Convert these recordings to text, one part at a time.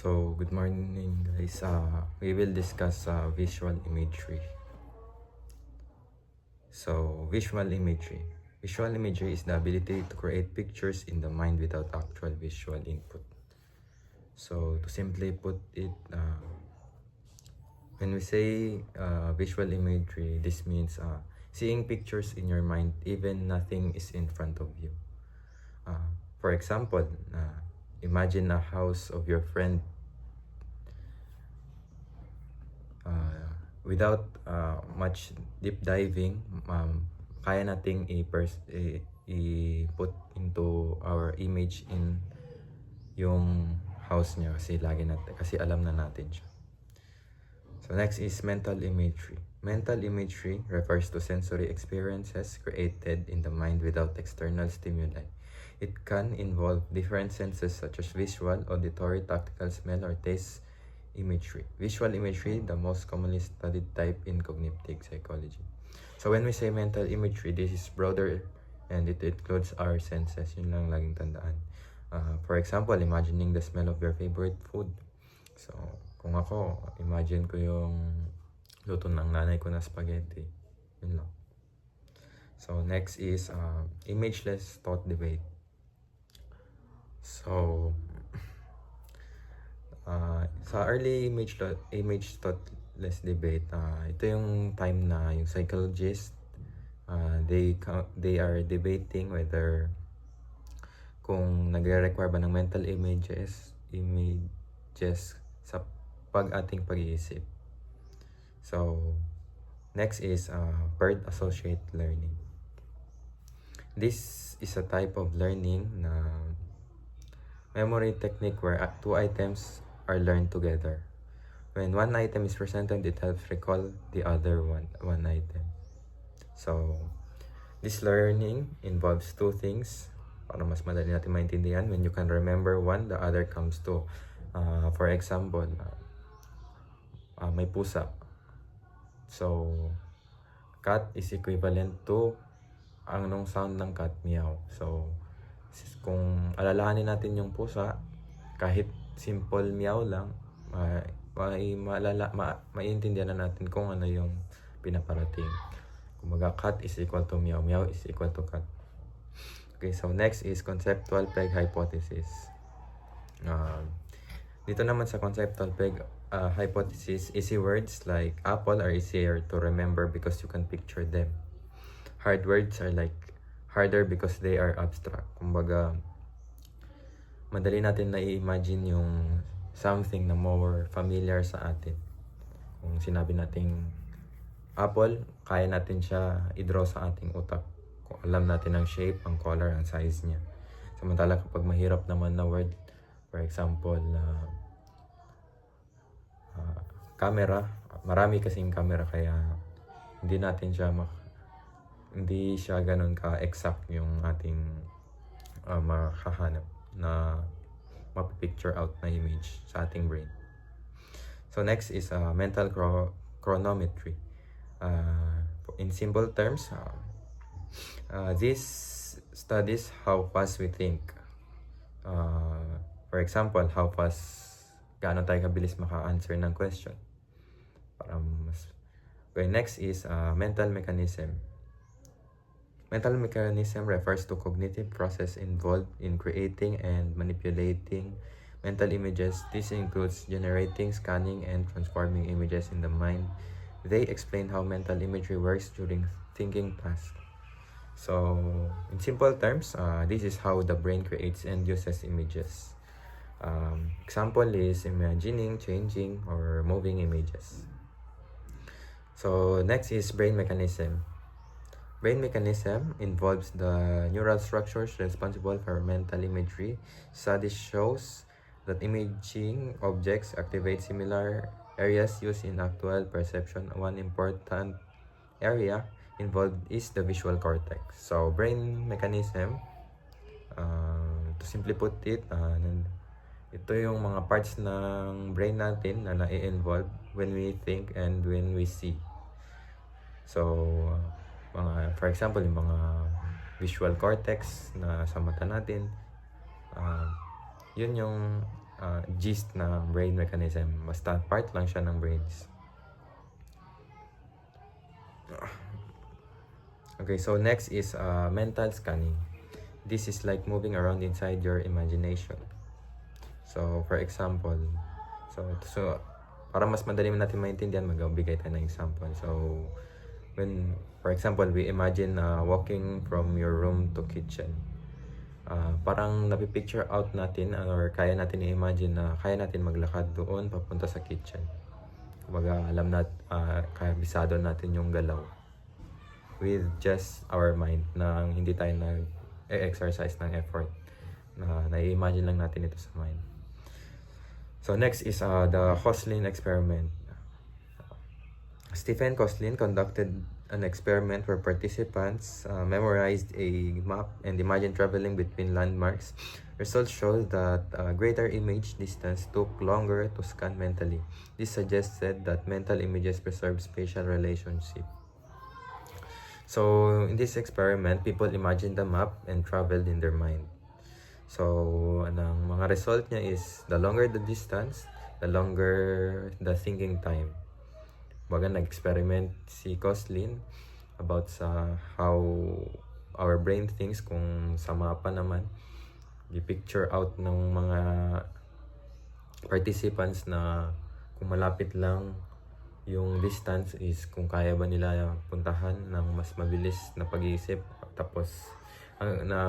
So, good morning guys. We will discuss visual imagery. So, visual imagery. Visual imagery is the ability to create pictures in the mind without actual visual input. So, to simply put it, when we say visual imagery, this means seeing pictures in your mind even nothing is in front of you. For example, imagine a house of your friend without much deep diving, kaya nating i-put into our image in yung house niya kasi alam na natin siya. So next is mental imagery. Mental imagery refers to sensory experiences created in the mind without external stimuli. It can involve different senses such as visual, auditory, tactile, smell, or taste imagery. Visual imagery, the most commonly studied type in cognitive psychology. So when we say mental imagery, this is broader and it includes our senses. Yun lang laging tandaan. For example, imagining the smell of your favorite food. So, kung ako, imagine ko yung luto ng nanay ko na spaghetti. Yun lang. So, next is imageless thought debate. So, sa early image thoughtless debate, ito yung time na yung psychologists, they are debating whether kung nagre-require ba ng mental images sa ating pag-iisip. So, next is word associate learning. This is a type of learning na memory technique where two items are learned together. When one item is presented, it helps recall the other one item. So, this learning involves two things para mas madali natin maintindihan. When you can remember one, the other comes to. For example, may pusa. So, cat is equivalent to ang nung sound ng cat, meow. So, kung alalahanin natin yung pusa, kahit simple meow lang, maiintindihan na natin kung ano yung pinaparating. Kumbaga, cat is equal to meow, meow is equal to cat. Okay, so next is conceptual peg hypothesis. Dito naman sa conceptual peg hypothesis, easy words like apple are easier to remember because you can picture them. Hard words are like harder because they are abstract. Kumbaga, madali natin na i-imagine yung something na more familiar sa atin. Kung sinabi nating apple, kaya natin siya i-draw sa ating utak. Kung alam natin ang shape, ang color, ang size niya. Samantala kapag mahirap naman na word, for example, camera, marami kasing camera kaya hindi siya ganun ka-exact yung ating makahanap na mapipicture out na image sa ating brain. So next is mental chronometry. In simple terms, this studies how fast we think. For example, how fast gaano tayo kabilis maka-answer ng question. Okay, next is mental mechanism. Mental mechanism refers to cognitive process involved in creating and manipulating mental images. This includes generating, scanning, and transforming images in the mind. They explain how mental imagery works during thinking tasks. So, in simple terms, this is how the brain creates and uses images. Example is imagining, changing, or moving images. So, next is brain mechanism. Brain mechanism involves the neural structures responsible for mental imagery. Studies shows that imaging objects activate similar areas used in actual perception. One important area involved is the visual cortex. So, brain mechanism, to simply put it, ito yung mga parts ng brain natin na na-involve when we think and when we see. So, for example, yung mga visual cortex na sa mata natin, yun yung gist ng brain mechanism. Basta part lang siya ng brains. Okay, so next is mental scanning. This is like moving around inside your imagination. So, for example, so para mas madali natin maintindihan, magbigay tayo ng example. So, when, for example, we imagine walking from your room to kitchen. Parang napipicture out natin or kaya natin i-imagine na kaya natin maglakad doon papunta sa kitchen. Kumbaga, alam natin, kabisado natin yung galaw with just our mind na hindi tayo nag-exercise ng effort. Na-imagine lang natin ito sa mind. So next is the Koslin experiment. Stephen Koslin conducted an experiment where participants memorized a map and imagined traveling between landmarks. Results show that greater image distance took longer to scan mentally. This suggested that mental images preserve spatial relationship. So in this experiment, people imagined the map and traveled in their mind. So ang mga result niya is the longer the distance, the longer the thinking time. Baga nag-experiment si Koslin about sa how our brain thinks kung sa mapa naman. I-picture out ng mga participants na kung malapit lang yung distance is kung kaya ba nila puntahan ng mas mabilis na pag-iisip. Tapos,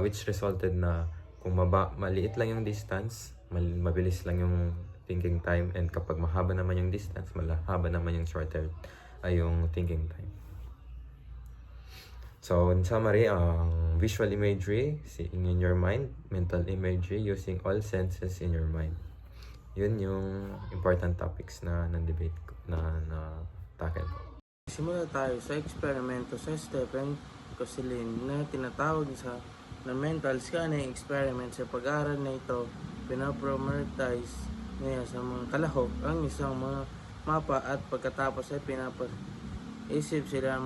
which resulted na kung maliit lang yung distance, mabilis lang yung thinking time, and kapag mahaba naman yung distance, mahaba naman yung shorter ay yung thinking time. So, in summary, visual imagery, seeing in your mind, mental imagery, using all senses in your mind. Yun yung important topics na debate ko, na tackle ko. Simula tayo sa eksperimento sa Stephen Koslin na tinatawag na mental scanning experiment. Sa pag-aaral na ito, pinaprometize niya sa mga kalahok ang isang mga mapa at pagkatapos ay pinapaisip sila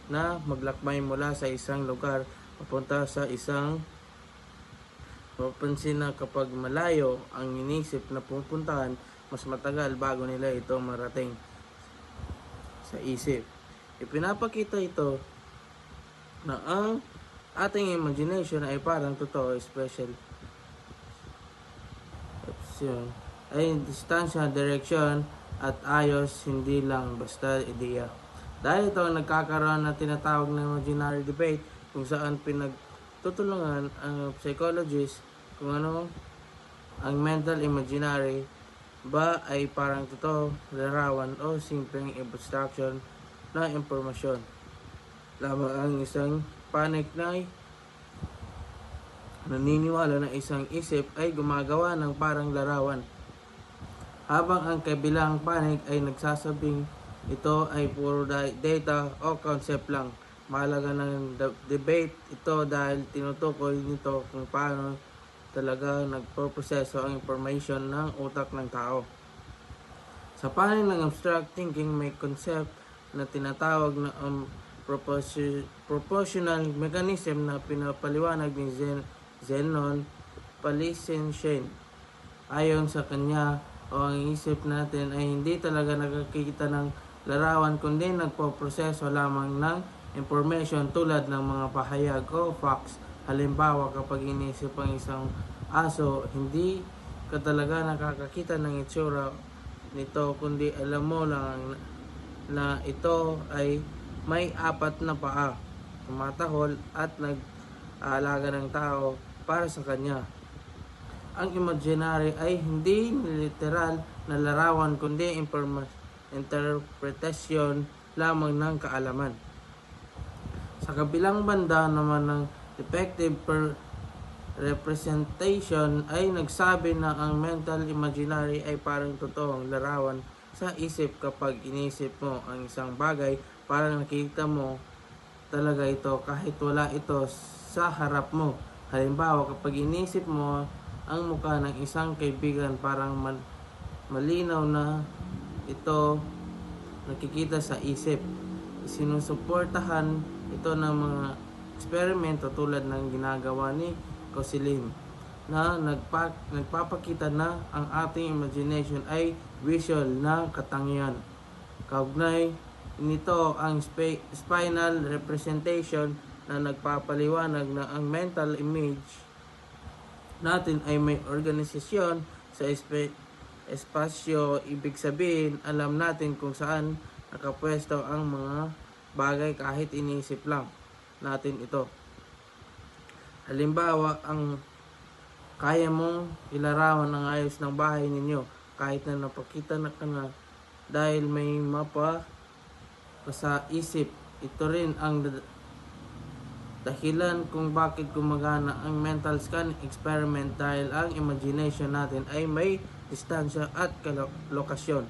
na maglakbay mula sa isang lugar papunta sa isang. Mapansin na kapag malayo ang inisip na pupuntahan, mas matagal bago nila ito marating sa isip. Ipinapakita ito na ang ating imagination ay parang totoo, special ay distansya, direksyon at ayos, hindi lang basta ideya. Dahil ito nagkakaroon na tinatawag na imaginary debate kung saan pinagtutulungan ang psychologists kung ano ang mental imaginary ba ay parang totoo, larawan o simpleng abstraction na impormasyon. Lamang ang isang panig na naniniwala na isang isip ay gumagawa ng parang larawan, habang ang kabilang panig ay nagsasabing ito ay puro data o concept lang. Mahalaga ng debate ito dahil tinutukoy nito kung paano talaga nagproproseso ang information ng utak ng tao. Sa panig ng abstract thinking, may concept na tinatawag na proportional mechanism na pinapaliwanag ni Zenon Palinsky. Ayon sa kanya, ang isip natin ay hindi talaga nakakita ng larawan kundi nagpoproseso lamang ng information tulad ng mga pahayag o facts. Halimbawa, kapag inisip ang isang aso, hindi ka talaga nakakakita ng itsura nito kundi alam mo lang na ito ay may 4 na paa, tumatahol at nag-aalaga ng tao para sa kanya. Ang imaginary ay hindi literal na larawan kundi interpretasyon lamang ng kaalaman. Sa kabilang banda naman ng effective representation ay nagsabi na ang mental imaginary ay parang totoong larawan sa isip. Kapag inisip mo ang isang bagay, parang nakikita mo talaga ito kahit wala ito sa harap mo. Halimbawa, kapag inisip mo ang mukha ng isang kaibigan, parang malinaw na ito nakikita sa isip. Sinusuportahan ito ng mga eksperimento tulad ng ginagawa ni Koslin. na nagpapakita na ang ating imagination ay visual na katangian. Kaugnay nito ang spinal representation na nagpapaliwanag na ang mental image natin ay may organisasyon sa espasyo. Ibig sabihin, alam natin kung saan nakapwesto ang mga bagay kahit iniisip lang natin ito. Halimbawa, ang kaya mong ilarawan ang ayos ng bahay ninyo kahit na napakita na ka na dahil may mapa sa isip. Ito rin ang dahilan kung bakit gumagana ang mental scan experiment, dahil ang imagination natin ay may distansya at lokasyon.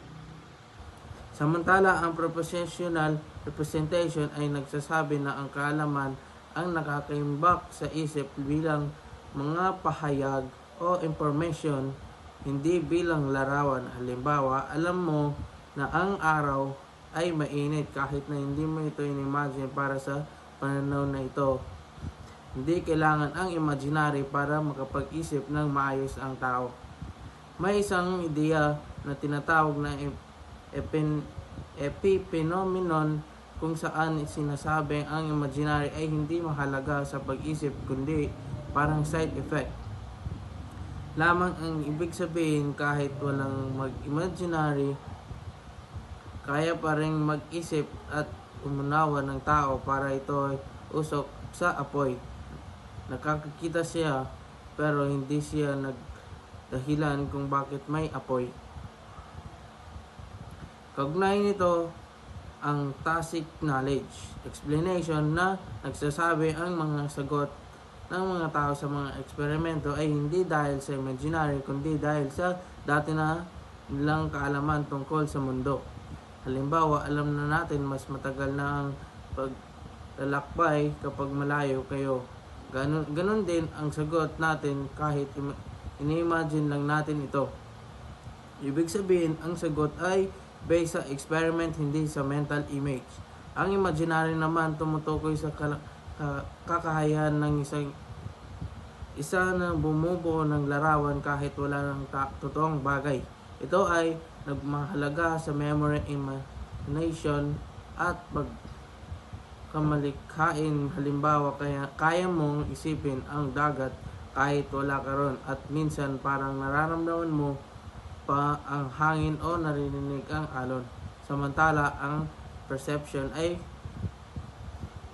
Samantala, ang propositional representation ay nagsasabi na ang kaalaman ang nakakaimbak sa isip bilang mga pahayag o information, hindi bilang larawan. Halimbawa, alam mo na ang araw ay mainit kahit na hindi mo ito in-imagine para sa pananaw na ito. Hindi kailangan ang imaginary para makapag-isip ng maayos ang tao. May isang ideya na tinatawag na epiphenomenon kung saan sinasabing ang imaginary ay hindi mahalaga sa pag-isip kundi parang side effect lamang. Ang ibig sabihin, kahit walang mag-imaginary, kaya pa rin mag-isip at umunawa ng tao para ito ay usok sa apoy. Nakakakita siya pero hindi siya nagdahilan kung bakit may apoy. Kaugnay nito ang tacit knowledge explanation na nagsasabi ang mga sagot ng mga tao sa mga eksperimento ay hindi dahil sa imaginary kundi dahil sa dati na nilang kaalaman tungkol sa mundo. Halimbawa, alam na natin mas matagal na ang paglalakbay kapag malayo kayo. Ganon din ang sagot natin kahit ini-imagine lang natin ito. Ibig sabihin, ang sagot ay based sa experiment, hindi sa mental image. Ang imaginary naman tumutukoy sa kakayahan ng isa na bumubuo ng larawan kahit wala ng totoong bagay. Ito ay nagmahalaga sa memory, imagination at pagkamalikhain. Halimbawa, kaya mong isipin ang dagat kahit wala ka ron, at minsan parang nararamdaman mo pa ang hangin o naririnig ang alon. Samantala, ang perception ay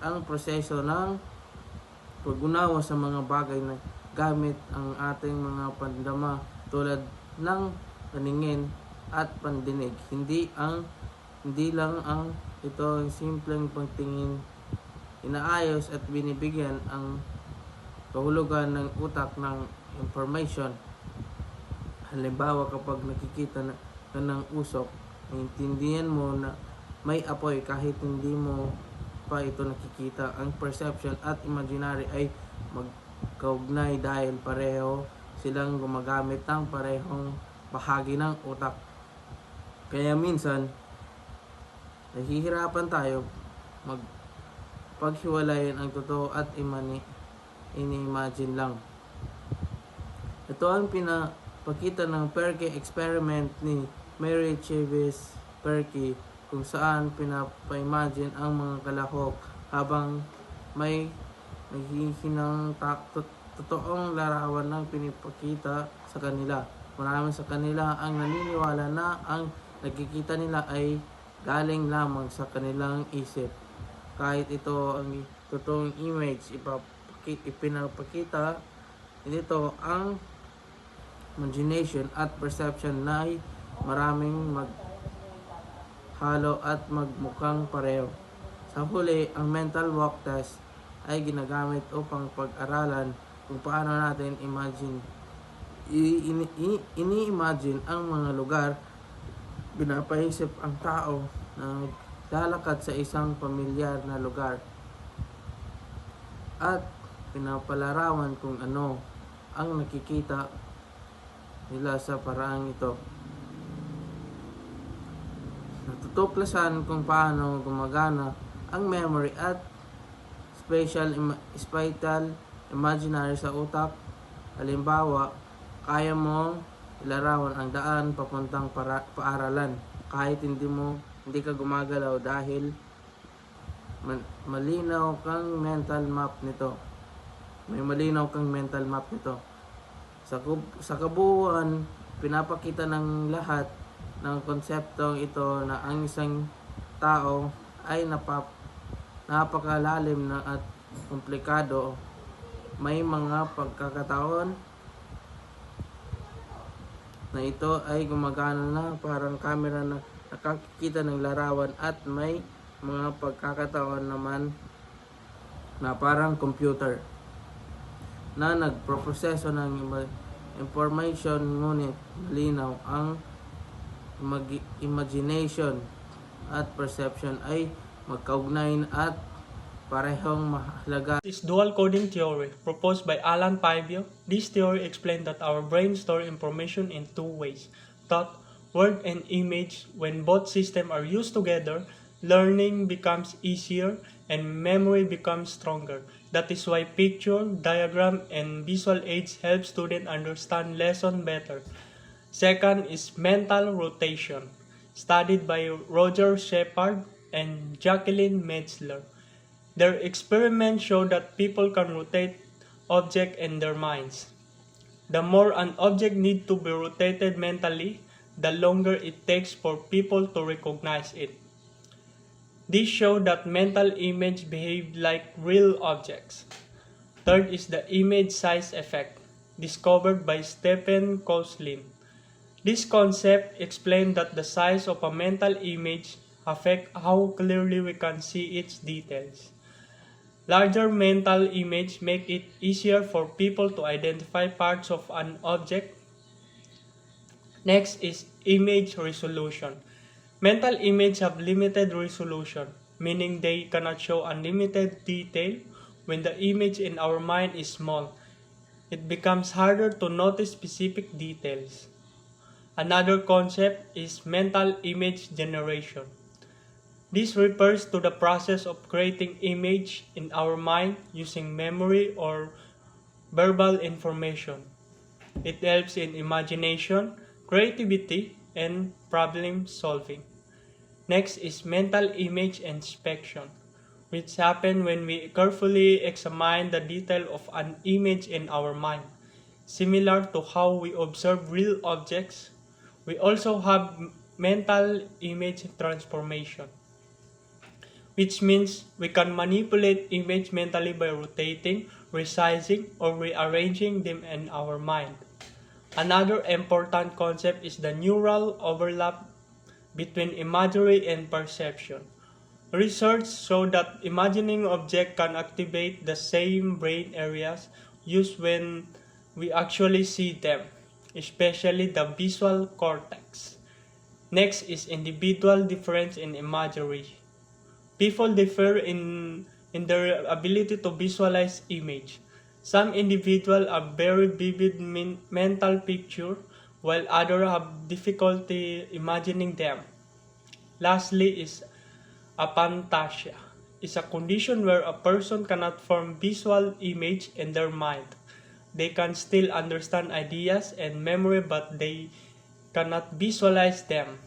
ang proseso ng pag-unawa sa mga bagay na gamit ang ating mga pandama tulad ng paningin at pandinig. Hindi lang ang ito ang simpleng pagtingin. Inaayos at binibigyan ang kahulugan ng utak ng information. Halimbawa, kapag nakikita ka ng usok, naiintindihan mo na may apoy kahit hindi mo pa ito nakikita. Ang perception at imaginary ay magkaugnay dahil pareho silang gumagamit ng parehong bahagi ng utak. Kaya minsan nahihirapan tayo paghiwalayin ang totoo at ini-imagine lang. Ito ang pinapakita ng Perky experiment ni Mary Chávez Perky, kung saan pinapa-imagine ang mga kalahok habang may naghihinang totoong larawan ng pinipakita sa kanila. Marami sa kanila ang naniniwala na ang nakikita nila ay galing lamang sa kanilang isip. Kahit ito ang totoong image, ipinapakita nito ang imagination at perception na ay maraming halo at magmukhang pareho. Sa huli, ang mental walk test ay ginagamit upang pag-aralan kung paano natin ini-imagine ang mga lugar. Pinapaisip ang tao na lalakad sa isang pamilyar na lugar at pinapalarawan kung ano ang nakikita nila sa paraang ito. Natutuklasan kung paano gumagana ang memory at spatial imaginary sa utak Halimbawa, kaya mong ilarawan ang daan papuntang paaralan kahit hindi ka gumagalaw dahil malinaw kang mental map nito. May malinaw kang mental map nito. Sa kabuuan, pinapakita ng lahat ng konseptong ito na ang isang tao ay napakalalim na at komplikado. May mga pagkakataon na ito ay gumagana na parang camera na nakakikita ng larawan, at may mga pagkakataon naman na parang computer na nagproproseso ng information, ngunit malinaw ang imagination at perception ay magkaugnay at parehong mahalaga. This dual coding theory, proposed by Alan Paivio. This theory explained that our brain stores information in two ways: thought, word, and image. When both systems are used together, learning becomes easier and memory becomes stronger. That is why picture, diagram, and visual aids help students understand lesson better. Second is mental rotation, studied by Roger Shepard and Jacqueline Metzler. Their experiments show that people can rotate objects in their minds. The more an object needs to be rotated mentally, the longer it takes for people to recognize it. This shows that mental images behave like real objects. Third is the image size effect, discovered by Stephen Koslin. This concept explains that the size of a mental image affects how clearly we can see its details. Larger mental images make it easier for people to identify parts of an object. Next is image resolution. Mental images have limited resolution, meaning they cannot show unlimited detail. When the image in our mind is small, it becomes harder to notice specific details. Another concept is mental image generation. This refers to the process of creating image in our mind using memory or verbal information. It helps in imagination, creativity, and problem solving. Next is mental image inspection, which happens when we carefully examine the detail of an image in our mind. Similar to how we observe real objects, we also have mental image transformation, which means we can manipulate image mentally by rotating, resizing, or rearranging them in our mind. Another important concept is the neural overlap between imagery and perception. Research shows that imagining objects can activate the same brain areas used when we actually see them, especially the visual cortex. Next is individual difference in imagery. People differ in their ability to visualize image. Some individuals have very vivid mental picture, while others have difficulty imagining them. Lastly is aphantasia. It's a condition where a person cannot form visual image in their mind. They can still understand ideas and memory, but they cannot visualize them.